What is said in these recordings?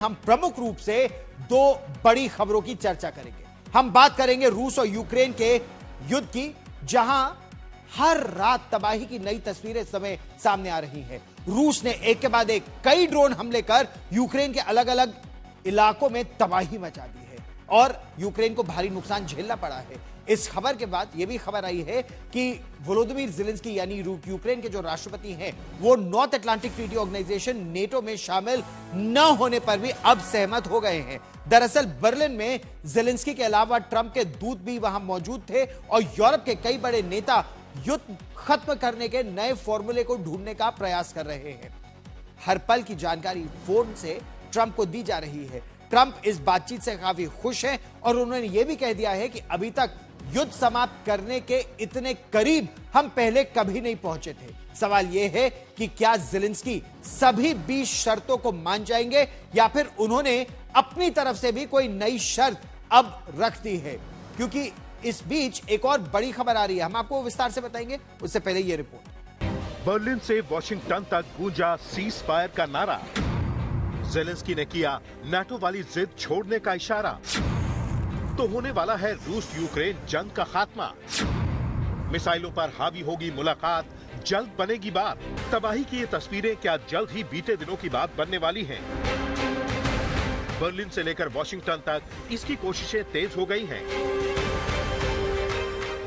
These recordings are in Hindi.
हम प्रमुख रूप से दो बड़ी खबरों की चर्चा करेंगे। हम बात करेंगे रूस और यूक्रेन के युद्ध की, जहां हर रात तबाही की नई तस्वीरें इस समय सामने आ रही हैं। रूस ने एक के बाद एक कई ड्रोन हमले कर यूक्रेन के अलग अलग इलाकों में तबाही मचा दी है और यूक्रेन को भारी नुकसान झेलना पड़ा है। इस खबर के बाद यह भी खबर आई है कि वोलोदिमीर ज़ेलेंस्की यानी यूक्रेन के जो राष्ट्रपति हैं, वो North Atlantic Treaty Organization NATO में शामिल न होने पर भी अब सहमत हो गए हैं। दरअसल बर्लिन में ज़ेलेंस्की के अलावा ट्रंप के दूत भी वहां मौजूद थे और यूरोप के कई बड़े नेता युद्ध खत्म करने के नए फॉर्मूले को ढूंढने का प्रयास कर रहे हैं। हर पल की जानकारी फोन से ट्रंप को दी जा रही है। ट्रंप इस बातचीत से काफी खुश हैं और उन्होंने यह भी कह दिया है कि अभी तक युद्ध समाप्त करने के इतने करीब हम पहले कभी नहीं पहुंचे थे। सवाल यह है कि क्या ज़ेलेंस्की सभी 20 शर्तों को मान जाएंगे या फिर उन्होंने अपनी तरफ से भी कोई नई शर्त अब रख दी है, क्योंकि इस बीच एक और बड़ी खबर आ रही है, हम आपको विस्तार से बताएंगे। उससे पहले यह रिपोर्ट। बर्लिन से वॉशिंगटन तक गूंजा सीज फायर का नारा। ज़ेलेंस्की ने किया नाटो वाली जिद छोड़ने का इशारा। तो होने वाला है रूस यूक्रेन जंग का खात्मा। मिसाइलों पर हावी होगी मुलाकात, जल्द बनेगी बात। तबाही की ये तस्वीरें क्या जल्द ही बीते दिनों की बात बनने वाली हैं? बर्लिन से लेकर वॉशिंगटन तक इसकी कोशिशें तेज हो गई हैं।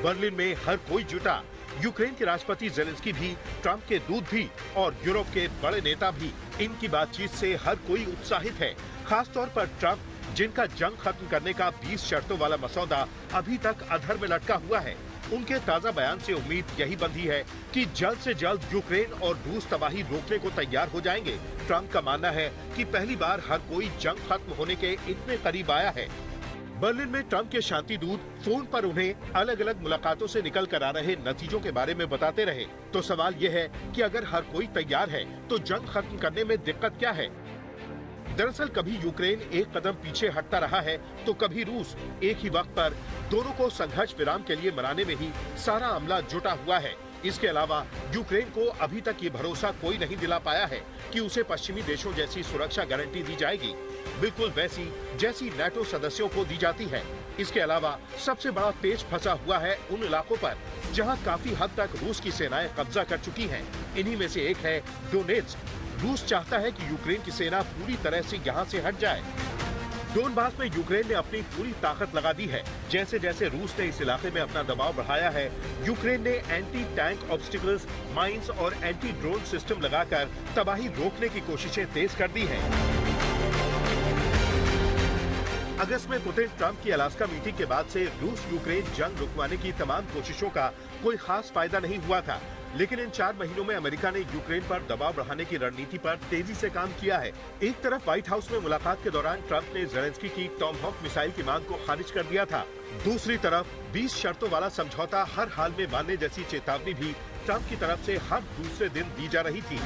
बर्लिन में हर कोई जुटा, यूक्रेन के राष्ट्रपति ज़ेलेंस्की भी, ट्रंप के दूत भी और यूरोप के बड़े नेता भी। इनकी बातचीत से हर कोई उत्साहित है, खासतौर पर ट्रंप, जिनका जंग खत्म करने का 20 शर्तों वाला मसौदा अभी तक अधर में लटका हुआ है। उनके ताजा बयान से उम्मीद यही बंधी है कि जल्द से जल्द यूक्रेन और रूस तबाही रोकने को तैयार हो जाएंगे। ट्रंप का मानना है कि पहली बार हर कोई जंग खत्म होने के इतने करीब आया है। बर्लिन में ट्रंप के शांति दूत फोन पर उन्हें अलग अलग मुलाकातों से निकल कर आ रहे नतीजों के बारे में बताते रहे। तो सवाल यह है कि अगर हर कोई तैयार है तो जंग खत्म करने में दिक्कत क्या है? दरअसल कभी यूक्रेन एक कदम पीछे हटता रहा है तो कभी रूस। एक ही वक्त पर दोनों को संघर्ष विराम के लिए मनाने में ही सारा अमला जुटा हुआ है। इसके अलावा यूक्रेन को अभी तक ये भरोसा कोई नहीं दिला पाया है कि उसे पश्चिमी देशों जैसी सुरक्षा गारंटी दी जाएगी, बिल्कुल वैसी जैसी नाटो सदस्यों को दी जाती है। इसके अलावा सबसे बड़ा पेच फंसा हुआ है उन इलाकों पर जहां काफी हद तक रूस की सेनाएं कब्जा कर चुकी हैं। इन्हीं में से एक है डोनेट्स्क। रूस चाहता है कि यूक्रेन की सेना पूरी तरह से यहां से हट जाए। डोनबास में यूक्रेन ने अपनी पूरी ताकत लगा दी है। जैसे जैसे रूस ने इस इलाके में अपना दबाव बढ़ाया है, यूक्रेन ने एंटी टैंक ऑब्स्टिकल्स, माइंस और एंटी ड्रोन सिस्टम लगाकर तबाही रोकने की कोशिशें तेज कर दी हैं। अगस्त में पुतिन ट्रंप की अलास्का मीटिंग के बाद से रूस यूक्रेन जंग रुकवाने की तमाम कोशिशों का कोई खास फायदा नहीं हुआ था, लेकिन इन 4 महीनों में अमेरिका ने यूक्रेन पर दबाव बढ़ाने की रणनीति पर तेजी से काम किया है। एक तरफ व्हाइट हाउस में मुलाकात के दौरान ट्रंप ने ज़ेलेंस्की की टॉमहॉक मिसाइल की मांग को खारिज कर दिया था। दूसरी तरफ 20 शर्तों वाला समझौता हर हाल में मानने जैसी चेतावनी भी ट्रंप की तरफ से हर दूसरे दिन दी जा रही थी।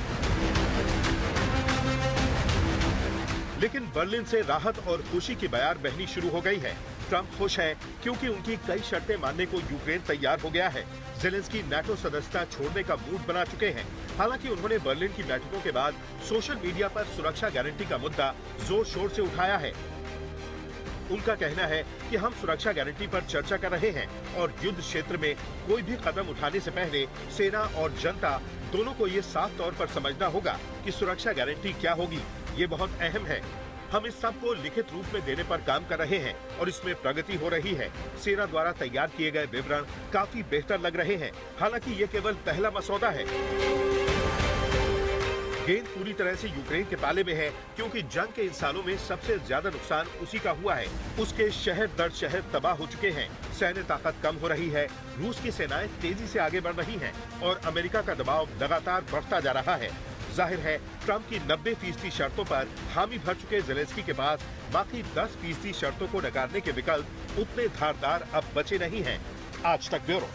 लेकिन बर्लिन से राहत और खुशी की बयार बहनी शुरू हो गई है। ट्रंप खुश है क्योंकि उनकी कई शर्तें मानने को यूक्रेन तैयार हो गया है। ज़ेलेंस्की नाटो सदस्यता छोड़ने का मूड बना चुके हैं। हालांकि उन्होंने बर्लिन की बैठकों के बाद सोशल मीडिया पर सुरक्षा गारंटी का मुद्दा जोर शोर से उठाया है। उनका कहना है कि हम सुरक्षा गारंटी पर चर्चा कर रहे हैं और युद्ध क्षेत्र में कोई भी कदम उठाने से पहले सेना और जनता दोनों को ये साफ तौर पर समझना होगा कि सुरक्षा गारंटी क्या होगी। ये बहुत अहम है। हम इस सब को लिखित रूप में देने पर काम कर रहे हैं और इसमें प्रगति हो रही है। सेना द्वारा तैयार किए गए विवरण काफी बेहतर लग रहे हैं। हालांकि ये केवल पहला मसौदा है। गेंद पूरी तरह से यूक्रेन के पाले में है, क्योंकि जंग के इन सालों में सबसे ज्यादा नुकसान उसी का हुआ है। उसके शहर दर शहर तबाह हो चुके हैं। सैन्य ताकत कम हो रही है। रूस की सेनाएं तेजी से आगे बढ़ रही हैं और अमेरिका का दबाव लगातार बढ़ता जा रहा है। जाहिर है ट्रंप की 90% शर्तों पर हामी भर चुके ज़ेलेंस्की के पास बाकी 10% शर्तों को नकारने के विकल्प उतने धारदार अब बचे नहीं हैं। आज तक ब्यूरो।